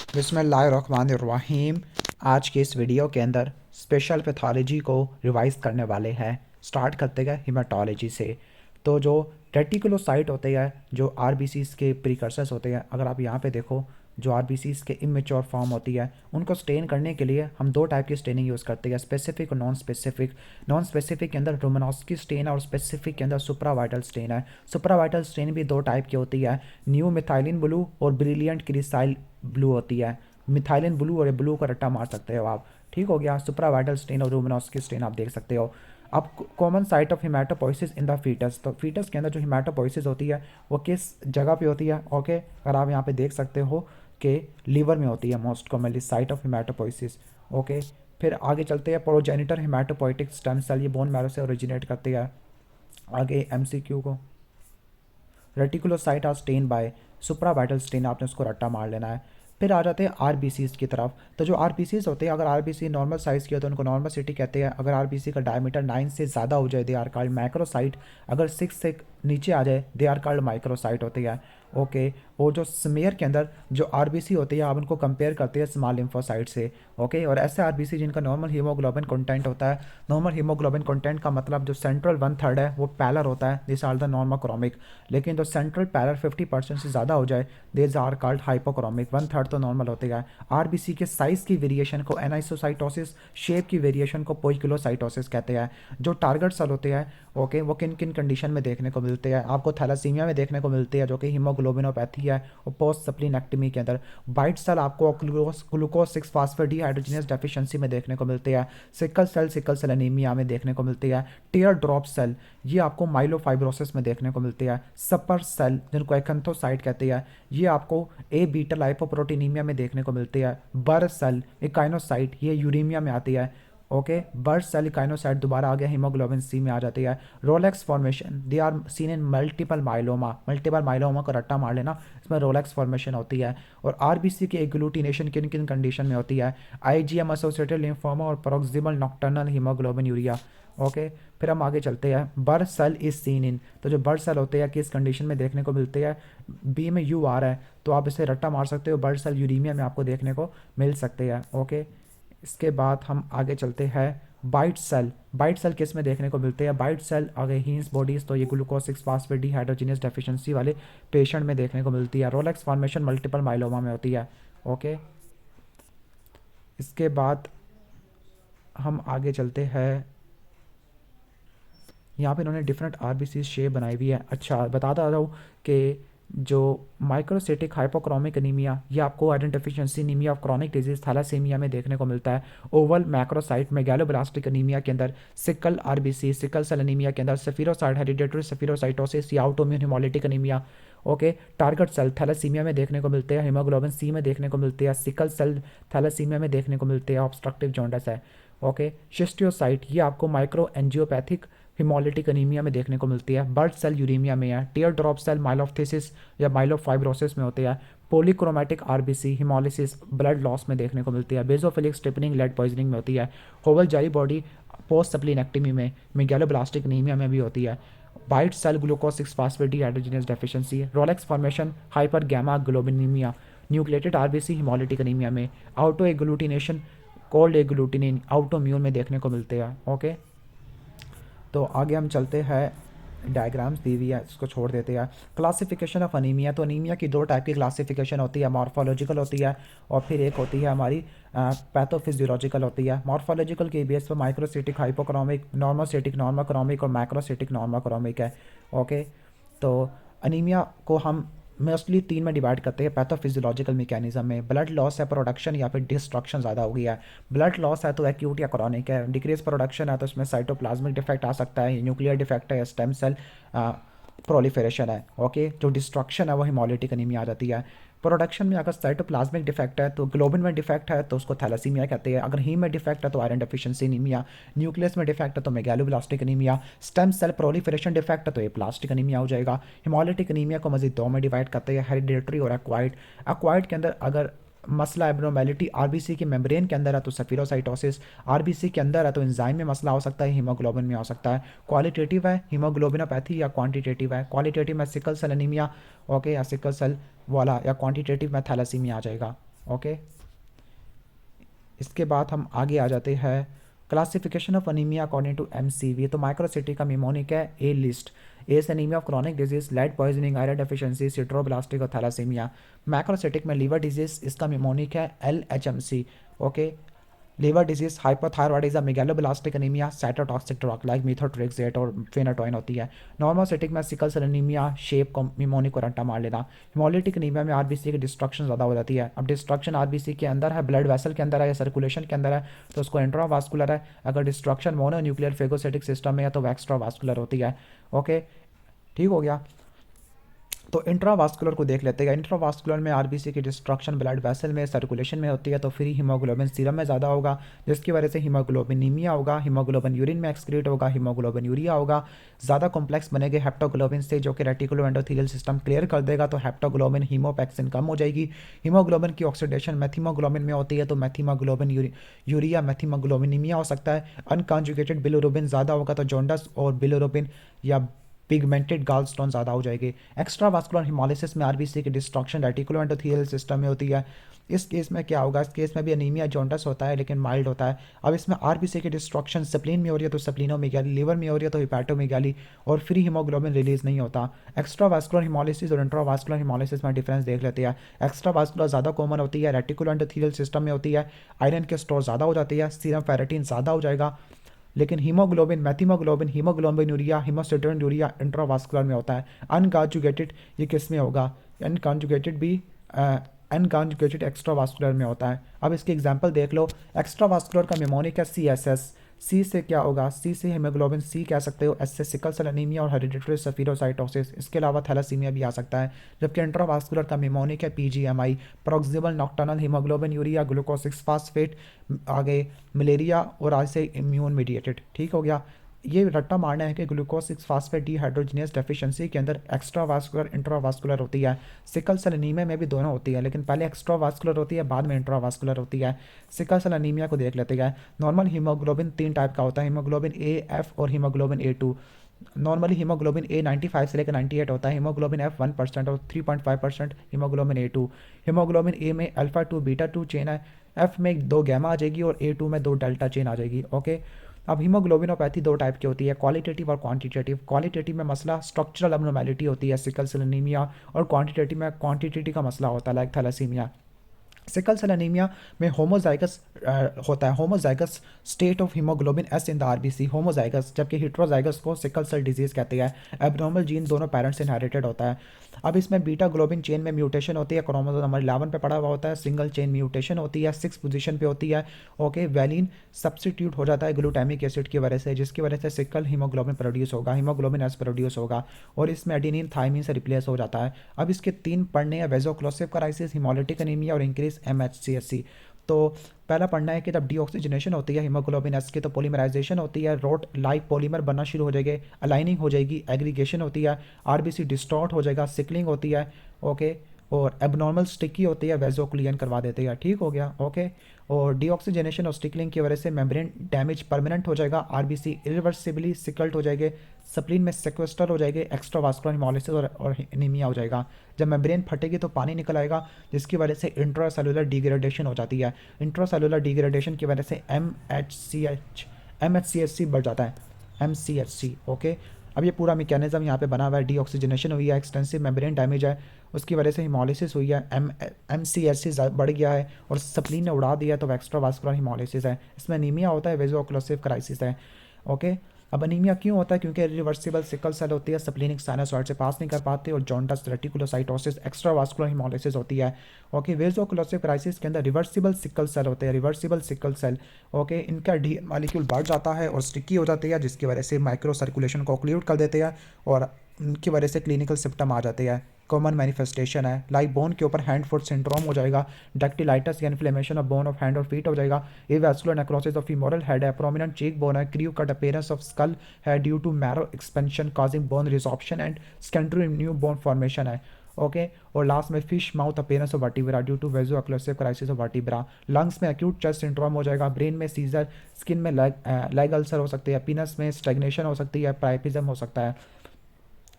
बिस्मिल्लाहिर्रहमानिर्रहीम। आज के इस वीडियो के अंदर स्पेशल पैथोलॉजी को रिवाइज करने वाले हैं। स्टार्ट करते हैं हिमाटोलॉजी से। तो जो रेटिकुलोसाइट होते हैं, जो आरबीसीज के प्रिकर्सर्स होते हैं, अगर आप यहाँ पे देखो, जो आरबीसीज के इमेच्योर फॉर्म होती है उनको स्टेन करने के लिए हम दो टाइप की स्टेनिंग यूज़ करते हैं, स्पेसिफिक और नॉन स्पेसिफिक। नॉन स्पेसिफिक के अंदर रोमानोव्स्की स्टेन है और स्पेसिफिक के अंदर सुप्रावाइटल स्टेन है। सुप्रावाइटल स्टेन भी दो टाइप की होती है, न्यू मिथाइलिन ब्लू और ब्रिलियंट क्रिसाइल ब्लू होती है। मिथाइलिन ब्लू और ब्लू का रट्टा मार सकते हो आप। ठीक हो गया, सुप्रावाइटल स्टेन और रूमिनोस्की स्टेन आप देख सकते हो। अब common site of haematopoiesis in the foetus, तो फीटस के अंदर जो हिमेटोपोइसिस होती है वो किस जगह पे होती है? ओके, अगर आप यहाँ पे देख सकते हो कि लीवर में होती है most commonly site of haematopoiesis. Okay, फिर आगे चलते हैं। प्रोजेनिटर हिमेटोपोइटिक स्टेम सेल, ये बोन मैरो से ओरिजिनेट करते हैं। आगे एमसीक्यू को, reticulocyte are stain by supravital stain, आपने उसको रट्टा मार लेना है। फिर आ जाते हैं आरबीसीज की तरफ। तो जो आरबीसीज होते हैं, अगर आरबीसी नॉर्मल साइज़ की हो तो उनको नॉर्मल सिटी कहते हैं। अगर आरबीसी का डायमीटर 9 से ज़्यादा हो जाए दे आर कॉल्ड मैक्रोसाइट। अगर 6 से नीचे आ जाए दे आर कॉल्ड माइक्रोसाइट होती है। ओके, वो जो स्मेयर के अंदर जो आरबीसी होती है आप उनको कंपेयर करते हैं स्मॉल लिम्फोसाइट से। ओके, और ऐसे आरबीसी जिनका नॉर्मल हीमोग्लोबिन कंटेंट होता है, नॉर्मल हीमोग्लोबिन कंटेंट का मतलब जो सेंट्रल 1/3 है वो पैलर होता है, दिस आर द नॉर्मोक्रोमिक। लेकिन जो सेंट्रल पैलर 50% से ज़्यादा हो जाए देज आर कॉल्ड हाइपोक्रोमिक। 1/3 तो नॉर्मल होते हैं। आरबीसी के साइज़ की वेरिएशन को एनाइसोसाइटोसिस, शेप की वेरिएशन को पोइकिलोसाइटोसिस कहते हैं। जो टारगेट सेल होते हैं, ओके, वो किन किन कंडीशन में देखने को मिलते हैं? आपको थैलासीमिया में देखने को मिलते हैं जो कि हीमोग्लोबिनोपैथी है, और पोस्ट सप्लीनेक्टमी के अंदर। वाइट सेल आपको ग्लूकोज 6 फास्फेट डिहाइड्रोजिनेस डेफिशिएंसी में देखने को मिलते हैं। सिकल सेल एनीमिया में देखने को मिलती है। टीयर ड्रॉप सेल ये आपको माइलोफाइब्रोसिस में देखने को मिलती है। सपर सेल जिनको एक्थोसाइट कहते हैं, ये आपको ए बीटा लाइपोप्रोटीनीमिया में देखने को मिलती है। बर सेल इकाइनोसाइट ये यूरीमिया में आती है। ओके, बर्ड सेल इकाइनोसाइट दोबारा आ गया हीमोग्लोबिन सी में आ जाती है। Rouleaux formation they are seen in multiple myeloma. Multiple myeloma को रट्टा मार लेना, इसमें रोलेक्स फॉर्मेशन होती है। और आरबीसी की एग्लूटिनेशन किन किन कंडीशन में होती है? आईजीएम एसोसिएटेड लिम्फोमा और proximal nocturnal haemoglobinuria. Okay, फिर हम आगे चलते हैं। Bird cell is seen in, तो जो बर्ड सेल होते हैं किस कंडीशन में देखने को मिलते हैं? बी में यू आ रहा है तो आप इसे रट्टा मार सकते हो, बर्ड सेल यूरीमिया में आपको देखने को मिल सकते हैं। ओके, इसके बाद हम आगे चलते हैं। बाइट सेल, बाइट सेल किस में देखने को मिलते हैं? बाइट सेल आगे हीन्स बॉडीज, तो ये ग्लूकोज 6 फास्फेट डिहाइड्रोजिनेस डेफिशिएंसी वाले पेशेंट में देखने को मिलती है। रोलेक्स फॉर्मेशन मल्टीपल माइलोमा में होती है। ओके, इसके बाद हम आगे चलते हैं। यहाँ पे इन्होंने डिफरेंट आरबीसी शेप बनाई हुई है। अच्छा, बताता रहा हूँ कि जो माइक्रोसिटिक हाइपोक्रोमिक एनीमिया ये आपको iron deficiency anaemia of chronic disease thalassaemia में देखने को मिलता है। ओवल मैक्रोसाइट मेगालोब्लास्टिक एनीमिया के अंदर, sickle RBC sickle cell anaemia के अंदर, सेफिरोसाइट हेरिडेटरी सेफिरोसाइटोसिस या autoimmune haemolytic anaemia. Okay, target cell thalassaemia में देखने को मिलते हैं, हीमोग्लोबिन सी में देखने को मिलते हैं, सिकल सेल थैलासीमिया में देखने को मिलते हैं, ऑब्स्ट्रक्टिव जॉन्डिस है। ओके, शिस्टियोसाइट ये आपको माइक्रो एंजियोपैथिक हिमोलिटिक एनीमिया में देखने को मिलती है। बर्ड सेल यूरीमिया में है। टीयर ड्रॉप सेल माइलोफ्थिसिस या माइलोफाइब्रोसिस में होते हैं। Polychromatic RBC haemolysis blood loss में देखने को मिलती है। बेजोफिलिक स्ट्रिपनिंग लेड पॉइजनिंग में होती है। होवल जारी बॉडी पोस्ट सप्लीनेक्टमी में, मेगालोब्लास्टिक एनीमिया में भी होती है। White cell glucose 6 phosphate dehydrogenase deficiency, rouleaux formation hyper gamma globulinaemia, nucleated RBC haemolytic anaemia में, auto agglutination cold agglutinin autoimmune में देखने को मिलते हैं। ओके, तो आगे हम चलते हैं। डायग्राम्स दी हुई है, इसको छोड़ देते हैं। क्लासिफिकेशन ऑफ अनीमिया, तो अनीमिया की दो टाइप की क्लासिफिकेशन होती है, मॉर्फोलॉजिकल होती है और फिर एक होती है हमारी पैथोफिजियोलॉजिकल होती है। मॉर्फोलॉजिकल के बेस पर माइक्रोसिटिक हाइपोक्रोमिक, नॉर्मोसिटिक नॉर्मोक्रोमिक और मैक्रोसिटिक नॉर्मोक्रोमिक है। ओके, तो अनीमिया को हम मोस्टली 3 में डिवाइड करते हैं पैथोफिजियोलॉजिकल मैकेनिज्म में। ब्लड लॉस है, प्रोडक्शन या फिर डिस्ट्रक्शन ज़्यादा हो गया है। ब्लड लॉस है तो एक्यूट या क्रॉनिक है। डिक्रीज प्रोडक्शन है तो इसमें साइटोप्लाज्मिक डिफेक्ट आ सकता है, न्यूक्लियर डिफेक्ट है या स्टेम सेल प्रोलिफरेशन है। ओके, जो डिस्ट्रक्शन है वो हिमोलिटिक एनीमिया आ जाती है। प्रोडक्शन में अगर साइटोप्लाज्मिक डिफेक्ट है तो ग्लोबिन में डिफेक्ट है तो उसको थैलासीमिया कहते हैं। अगर हीम में डिफेक्ट है तो आयरन डेफिशिएंसी एनीमिया। न्यूक्लियस में डिफेक्ट है तो megaloblastic anaemia. Stem cell proliferation defect है तो एप्लास्टिक एनीमिया हो जाएगा। हिमोलिटिक एनीमिया को मजीद 2 में डिवाइड करते हैं, हेरिडेटरी और एक्वायर्ड। एक्वायर्ड के अंदर अगर मसला एब्नोर्मेलिटी आरबीसी के मेम्ब्रेन के अंदर है तो सफिरोसाइटोसिस, आरबीसी के अंदर है तो एंजाइम में मसला हो सकता है, हीमोग्लोबिन में हो सकता है। क्वालिटेटिव है हीमोग्लोबिनोपैथी या क्वांटिटेटिव है? क्वालिटेटिव में सिकल सेल एनीमिया, ओके, या सिकल सेल वाला, या क्वांटिटेटिव में थैलासीमिया आ जाएगा। ओके, इसके बाद हम आगे आ जाते हैं classification of anaemia according to MCV. तो माइक्रोसिटी का निमोनिक है ए लिस्ट। ए से anaemia of chronic disease, lead poisoning, iron deficiency, sideroblastic और थैलासीमिया। मैक्रोसिटिक में लीवर डिजीज, इसका निमोनिक है L H M C. Okay, liver disease, hypothyroidism, megaloblastic anaemia, cytotoxic drug like methotrexate और phenytoin होती है। Normocytic में sickle cell anaemia, shape को mnemonic को रट्टा मार लेना। हिमोलिटिक एनीमिया में आरबीसी की डिस्ट्रक्शन ज़्यादा हो जाती है। अब डिस्ट्रक्शन आरबीसी के अंदर है, ब्लड वेसल के अंदर है या सर्कुलेशन के अंदर है, तो उसको इंट्रावास्कुलर है। अगर destruction mono nuclear phagocytic system में है तो एक्स्ट्रावास्कुलर होती है। ओके, ठीक हो गया। तो इंट्रावास्कुलर को देख लेते हैं। इंट्रावास्कुलर में आरबीसी की डिस्ट्रक्शन ब्लड वेसल में, सर्कुलेशन में होती है, तो फ्री हीमोग्लोबिन सीरम में ज़्यादा होगा, जिसकी वजह से हीमोग्लोबिनीमिया होगा, हीमोग्लोबिन यूरिन में एक्सक्रीट होगा, हीमोग्लोबिन यूरिया होगा, ज़्यादा कॉम्प्लेक्स बनेंगे हेप्टोग्लोबिन से, जो कि रेटिकुलो एंडोथेलियल सिस्टम क्लियर कर देगा, तो हेप्टोग्लोबिन हीमोपैक्सिन कम हो जाएगी। हीमोग्लोबिन की ऑक्सीडेशन मेथिमोग्लोबिन में होती है, तो मेथिमोग्लोबिन यूरिया मेथिमोग्लोबिनीमिया हो सकता है। अनकॉन्जुगेटेड बिलिरुबिन ज़्यादा होगा तो जॉन्डस और बिलिरुबिन या पिगमेंटेड गाल स्टोन ज़्यादा हो जाएगी। एक्स्ट्रा वास्कुलर हिमोलिसिस में आरबीसी की डिस्ट्रक्शन रेटिकुलो एंडोथेलियल सिस्टम में होती है। इस केस में क्या होगा, इस केस में भी अनीमिया जॉन्डस होता है लेकिन माइल्ड होता है। अब इसमें आरबीसी की डिस्ट्रक्शन स्प्लीन में हो रही है तो स्प्लीनोमेगाली, लिवर में हो रही है तो हिपैटोमेगाली, और फ्री हीमोग्लोबिन रिलीज नहीं होता। एक्स्ट्रा वास्कुलर हिमोलिसिस और इंट्रावास्कुलर हिमोलिसिस में डिफरेंस देख लेते हैं। एक्स्ट्रा वास्कुलर ज़्यादा कॉमन होती है, रेटिकुलो एंडोथेलियल सिस्टम में होती है, आयरन के स्टोर ज़्यादा हो जाती है, सीरम फेरेटिन ज़्यादा हो जाएगा। लेकिन haemoglobin, methaemoglobin, haemoglobinuria, haemosiderinuria intravascular में होता है। अनकॉन्जुगेटेड ये किस में होगा, अनकॉन्जुगेटेड भी अनकॉन्जुगेटेड एक्स्ट्रावास्कुलर में होता है। अब इसकी एग्जांपल देख लो। एक्स्ट्रावास्कुलर का निमोनिक है सी एस एस। सी से क्या होगा, सी से हीमोग्लोबिन सी कह सकते हो, एस से सिकल सेल एनीमिया और हेरिडिटरी सफीरोसाइटोसिस, इसके अलावा थैलासीमिया भी आ सकता है। जबकि इंट्रावास्कुलर का निमोनिक है BGMI, proximal nocturnal haemoglobin urea, glucose 6 phosphate, आगे मलेरिया और आज से इम्यून मीडिएटेड। ठीक हो गया। ये रट्टा मारना है कि ग्लूकोज 6 फास्फेट डीहाइड्रोजिनेस डेफिशिएंसी के अंदर एक्स्ट्रा वास्कुलर इंट्रावास्कुलर होती है। सिकल सेल एनीमिया में भी दोनों होती है, लेकिन पहले एक्स्ट्रा वास्कुलर होती है, बाद में इंट्रावास्कुलर होती है। सिकल सेल एनीमिया को देख लेते हैं। नॉर्मल हीमोग्लोबिन 3 टाइप का होता है, हीमोग्लोबिन ए, एफ और haemoglobin A2. Normally haemoglobin A 95 से लेकर 98 होता है, हीमोग्लोबिन एफ 1% और 3.5% हीमोग्लोबिन ए2। हीमोग्लोबिन ए में अल्फा 2 बीटा 2 चेन है, एफ में 2 गैमा आ जाएगी और ए2 में 2 डेल्टा चेन आ जाएगी। ओके, अब हीमोग्लोबिनोपैथी 2 टाइप की होती है, क्वालिटेटिव और क्वांटिटेटिव। क्वालिटेटिव में मसला स्ट्रक्चरल अबनॉर्मेलिटी होती है, सिकल सेल एनीमिया, और क्वांटिटेटिव में क्वांटिटी का मसला होता है, like thalassaemia. Sickle cell anaemia में होमोजाइगस होता है, homozygous state of haemoglobin S in the RBC, homozygous, जबकि हेट्रोजाइगस को सिकल सेल डिजीज कहते हैं। एब्नॉर्मल जीन दोनों पेरेंट्स से इनहेरिटेड होता है। अब इसमें बीटा ग्लोबिन चेन में म्यूटेशन होती है, क्रोमोसोम नंबर 11 पे पड़ा हुआ होता है, सिंगल चेन म्यूटेशन होती है, 6 पोजीशन पे होती है। ओके, वैलिन सब्सटीट्यूट हो जाता है ग्लूटामिक एसिड की वजह से, जिसकी वजह से सिकल हीमोग्लोबिन प्रोड्यूस होगा, हीमोग्लोबिन एस प्रोड्यूस होगा, और इसमें एडिनिन थायमिन से रिप्लेस हो जाता है। अब इसके 3 पढ़ने हैं, वेजोक्लोसिव क्राइसिस, हिमोलिटिक एनीमिया और इंक्रीज एमएचसीएससी। तो पहला पढ़ना है कि जब डीऑक्सीजनेशन होती है हीमोग्लोबिन एस की, तो पॉलीमराइजेशन होती है, रोट लाइक पॉलीमर बनना शुरू हो जाएंगे, अलाइनिंग हो जाएगी, एग्रीगेशन होती है, आरबीसी डिस्टॉर्ट हो जाएगा, सिकलिंग होती है। ओके, और एबनॉर्मल स्टिकी होती है, वेजोक्लियन करवा देते हैं। ठीक हो गया। ओके, और डीऑक्सीजनेशन और स्टिकलिंग की वजह से मेम्ब्रेन डैमेज परमानेंट हो जाएगा, आरबीसी इरिवर्सिबली सिकल्ट हो जाएंगे, स्प्लीन में सेक्वेस्टर हो जाएंगे, एक्स्ट्रा वास्कुलर हिमोलिसिस और एनीमिया हो जाएगा। जब मेम्ब्रेन फटेगी तो पानी निकल आएगा, जिसकी वजह से इंट्रासेलुलर डिग्रेडेशन हो जाती है। इंट्रासेलुलर डिग्रेडेशन की वजह से एमएचसीएचसी बढ़ जाता है, एमसीएचसी। ओके, अब ये पूरा मैकेनिज्म यहाँ पे बना हुआ है। डीऑक्सीजनेशन हुई है, एक्सटेंसिव मेम्ब्रेन डैमेज है, उसकी वजह से हिमोलिसिस हुई है, एमसीएचसी बढ़ गया है और स्प्लीन ने उड़ा दिया, तो एक्स्ट्रा वास्कुलर हिमोलिसिस है। इसमें अनीमिया होता है, वेजोक्लोसिव क्राइसिस है। ओके, अब अनीमिया क्यों होता है, क्योंकि रिवर्सिबल सिकल सेल होती है, स्प्लीनिक साइनोसॉइड से पास नहीं कर पाते, और jaundice, reticulocytosis, extra vascular haemolysis होती है। ओके, वेजोक्लोसिव क्राइसिस के अंदर रिवर्सिबल सिकल सेल होते हैं, रिवर्सिबल सिकल सेल। ओके, इनका डी मालिक्यूल बढ़ जाता है और स्टिकी हो जाती है, जिसकी वजह से माइक्रो सर्कुलेशन को ऑक्लूड कर देते हैं, और उनकी वजह से क्लिनिकल सिम्टम आ जाते हैं। कॉमन मैनिफेस्टेशन है, लाइक बोन के ऊपर हैंड फुट सिंड्रोम हो जाएगा, डैक्टिलाइटिस या inflammation of bone of hand और फीट हो जाएगा, avascular necrosis of femoral head है, प्रोमिनेंट चीक बोन है, crew cut appearance of skull है due to marrow expansion causing bone resorption and secondary new bone formation है। Okay, और last में fish mouth appearance of vertebra due to vasoocclusive crisis of vertebra. Lungs में acute chest syndrome हो जाएगा, brain में scissor, skin में leg ulcer हो सकती है, पीनस में स्टेग्नेशन हो सकती है, प्राइपिज्म हो सकता है।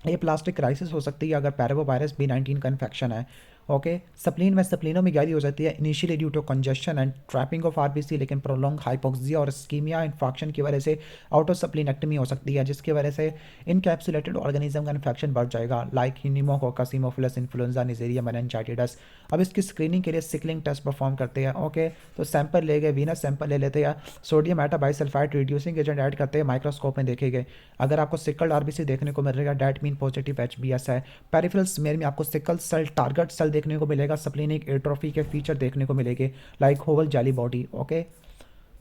ये प्लास्टिक क्राइसिस हो सकती है अगर पैरावोवायरस B19 का इन्फेक्शन है। ओके, स्प्लीन में स्प्लीनोमेगाली हो जाती है initially due to congestion and trapping of RBC, लेकिन प्रोलॉन्ग हाइपोक्सिया और इस्कीमिया इन्फेक्शन की वजह से आउटो स्प्लीनेक्टमी हो सकती है, जिसकी वजह से इनकैप्सुलेटेड ऑर्गेनिज्म का इन्फेक्शन बढ़ जाएगा, like pneumococcus, Haemophilus influenza, निजेरिया meningitis. अब इसकी स्क्रीनिंग के लिए सिकलिंग टेस्ट परफॉर्म करते हैं। ओके, तो सैंपल ले गए, वीनस सैंपल ले लेते हैं, sodium metabisulphide reducing agent add करते हैं, माइक्रोस्कोप में देखेंगे। अगर आपको सिकल्ड आरबीसी देखने को मिलेगा, डैट मीन पॉजिटिव एचबीएस है। पेरिफेरल स्मेयर में आपको सिकल सेल टारगेट सेल देखने को मिलेगा, स्प्लीनिक एट्रोफी के फीचर देखने को मिलेंगे, लाइक होवल जेली बॉडी। ओके,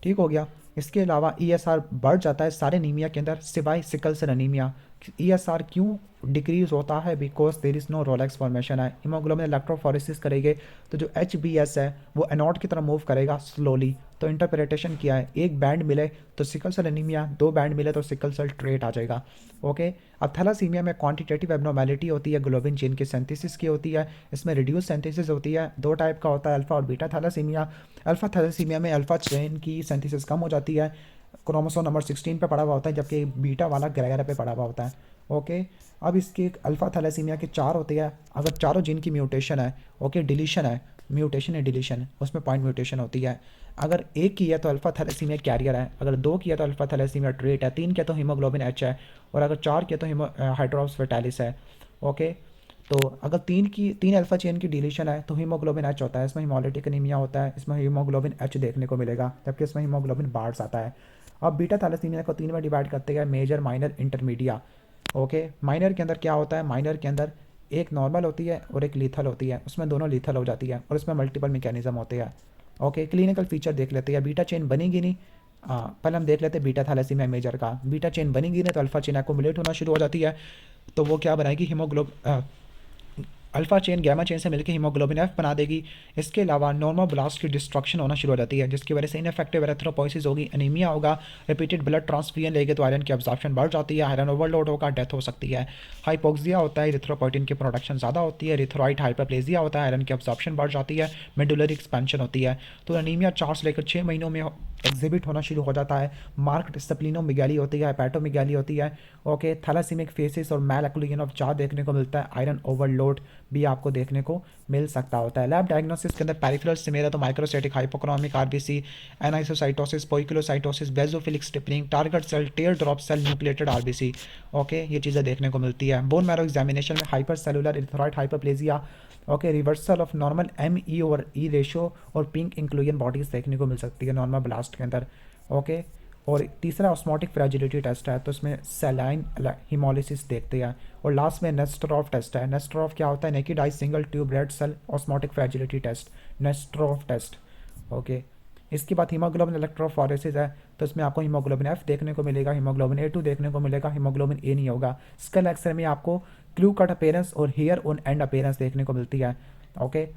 ठीक हो गया। इसके अलावा ईएसआर बढ़ जाता है सारे नीमिया के अंदर सिवाय सिकल सेल अनीमिया। ईएसआर क्यों डिक्रीज होता है? Because there is no rouleaux formation है। हीमोग्लोबिन इलेक्ट्रोफोरेसिस करेंगे तो जो एच है वो एनोड की तरफ मूव करेगा स्लोली। तो इंटरप्रिटेशन क्या है, एक बैंड मिले तो सिकल सेल एनीमिया, दो बैंड मिले तो सिकल सेल ट्रेट आ जाएगा। ओके, अब थैलासीमिया में क्वांटिटेटिव एब्नॉर्मेलिटी होती है, ग्लोबिन चेन की सिंथेसिस की होती है, इसमें रिड्यूस सिंथेसिस होती है। दो टाइप का होता है, अल्फा और बीटा थैलासीमिया। अल्फा थैलासीमिया में अल्फा चेन की सिंथेसिस कम हो जाती है, क्रोमोसोम नंबर 16 पे पड़ा हुआ होता है, जबकि बीटा वाला 11 पे पड़ा हुआ होता है। ओके, अब इसके अल्फा थैलेसीमिया के 4 होते हैं। अगर चारों जीन की म्यूटेशन है, ओके, डिलीशन है, म्यूटेशन है डिलीशन, उसमें पॉइंट म्यूटेशन होती है। अगर एक की है तो अल्फा थैलेसीमिया कैरियर है, अगर दो की है तो अल्फा थैलेसीमिया ट्रेट है, तीन की है तो हीमोग्लोबिन एच है, और अगर चार की है तो हाइड्रोक्स फेटालिस है। ओके, तो अगर तीन अल्फा चेन की डिलीशन है तो हीमोग्लोबिन एच होता है, इसमें हीमोलिटिक एनीमिया होता है, इसमें हीमोग्लोबिन एच देखने को मिलेगा, जबकि इसमें हीमोग्लोबिन बार्स आता है। अब बीटा थैलेसीमिया को 3 में डिवाइड करते हैं, major, minor, intermedia. Okay, minor के अंदर क्या होता है, माइनर के अंदर एक नॉर्मल होती है और एक लीथल होती है, उसमें दोनों लीथल हो जाती है और इसमें मल्टीपल मैकेनिज्म होते हैं। ओके, क्लिनिकल फीचर देख लेते हैं। बीटा चेन बनेगी नहीं, पहले हम देख लेते हैं बीटा थैलेसीमिया मेजर का। बीटा चेन बनेगी नहीं तो अल्फा चेन एक्युमुलेट होना शुरू हो जाती है, तो वो क्या बनाएगी, अल्फा चेन गैमा चेन से मिलकर हीमोग्लोबिन एफ बना देगी। इसके अलावा नॉर्मल ब्लास्ट की डिस्ट्रक्शन होना शुरू हो जाती है, जिसकी वजह से इनफेक्टिव एरिथ्रोपोइसिस होगी, एनीमिया होगा, रिपीटेड ब्लड ट्रांसफ्यूजन लेंगे तो आयरन की अब्जॉर्प्शन बढ़ जाती है, आयरन ओवरलोड होगा, डेथ हो सकती है। हाइपोक्सिया होता है, इरिथ्रोपोइटिन की प्रोडक्शन ज़्यादा होती है, इरिथ्रोइड हाइपरप्लेजिया होता है, आयरन की अब्जॉर्प्शन बढ़ जाती है, मेडुलरी एक्सपेंशन होती है। तो एनीमिया 4 से लेकर 6 महीनों में एग्जिबिट होना शुरू हो जाता है। मार्क्ड स्प्लीनोमेगाली होती है, हेपेटोमेगाली होती है। ओके, थैलासीमिक फेसिस और मैलाक्यूलियन ऑफ जार देखने को मिलता है, आयरन ओवरलोड भी आपको देखने को मिल सकता होता है। लैब डायग्नोसिस के अंदर पेरिफेरल स्मेरा तो microcytic hypochromic RBC, anisocytosis, poikilocytosis, basophilic stippling, target cell, tear drop cell, nucleated RBC. Okay, ये चीज़ें देखने को मिलती है। बोन मैरो एग्जामिनेशन में hyper cellular erythroid hyperplasia, okay, reversal of normal ME over E ratio और pink inclusion bodies देखने को मिल सकती है नॉर्मल ब्लास्ट के अंदर। ओके, और तीसरा ऑस्मोटिक फ्रेजिलिटी टेस्ट है, तो इसमें सेलाइन हिमोलिसिस देखते हैं। और लास्ट में नेस्टरॉफ टेस्ट है। नेस्टरॉफ क्या होता है, naked eye single tube red cell osmotic fragility test, NESTROFT test. Okay, इसके बाद हीमोग्लोबिन इलेक्ट्रोफोरेसिस है, तो इसमें आपको हीमोग्लोबिन F देखने को मिलेगा, हीमोग्लोबिन A2 देखने को मिलेगा, हीमोग्लोबिन A नहीं होगा। स्कल एक्सरे में आपको क्लू कट अपेयरेंस और हेयर ऑन एंड अपेयरेंस देखने को मिलती है। ओके,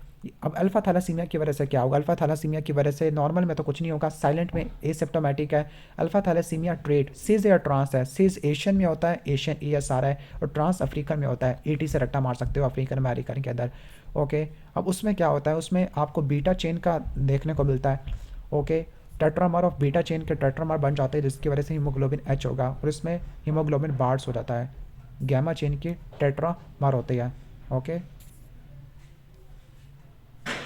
अब अल्फा थैलासीमिया की वजह से क्या होगा, अल्फा थैलासीमिया की वजह से नॉर्मल में तो कुछ नहीं होगा, साइलेंट में एसिम्प्टोमेटिक है। अल्फा थैलासीमिया ट्रेट सिज या ट्रांस है, सिज एशियन में होता है, एशियन ESR है, और ट्रांस अफ्रीकन में होता है, ET से रट्टा मार सकते हो अफ्रीकन अमेरिकन के अंदर। ओके, अब उसमें क्या होता है, उसमें आपको बीटा चेन का देखने को मिलता है। Okay, tetramer of beta chain के टेट्रामर बन जाते हैं, जिसकी वजह से हीमोग्लोबिन H होगा, और इसमें हीमोग्लोबिन बार्स हो जाता है, गैमा चेन के टेट्रामर होते हैं। ओके।